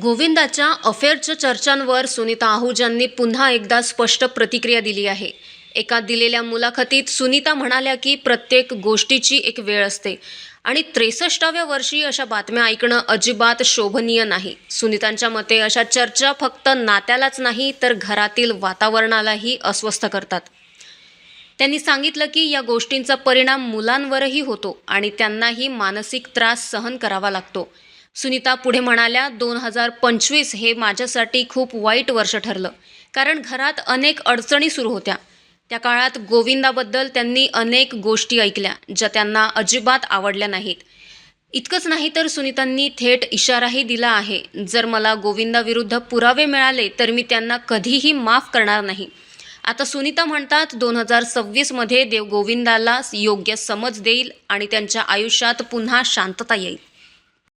गोविंदाच्या अफेअरच्या चर्चांवर सुनीता आहुजांनी पुन्हा एकदा स्पष्ट प्रतिक्रिया दिली आहे. एका दिलेल्या मुलाखतीत सुनीता म्हणाल्या की प्रत्येक गोष्टीची एक वेळ असते आणि 63व्या वर्षी अशा बातम्या ऐकणं अजिबात शोभनीय नाही. सुनीतांच्या मते अशा चर्चा फक्त नात्यालाच नाही तर घरातील वातावरणालाही अस्वस्थ करतात. त्यांनी सांगितलं की या गोष्टींचा परिणाम मुलांवरही होतो आणि त्यांनाही मानसिक त्रास सहन करावा लागतो. सुनीता पुढे म्हणाल्या, 2025 हे माझ्यासाठी खूप वाईट वर्ष ठरलं, कारण घरात अनेक अडचणी सुरू होत्या. त्या काळात गोविंदाबद्दल त्यांनी अनेक गोष्टी ऐकल्या ज्या त्यांना अजिबात आवडल्या नाहीत. इतकंच नाही तर सुनीतांनी थेट इशाराही दिला आहे, जर मला गोविंदाविरुद्ध पुरावे मिळाले तर मी त्यांना कधीही माफ करणार नाही. आता सुनीता म्हणतात, 2026 मध्ये देव गोविंदाला योग्य समज देईल आणि त्यांच्या आयुष्यात पुन्हा शांतता येईल.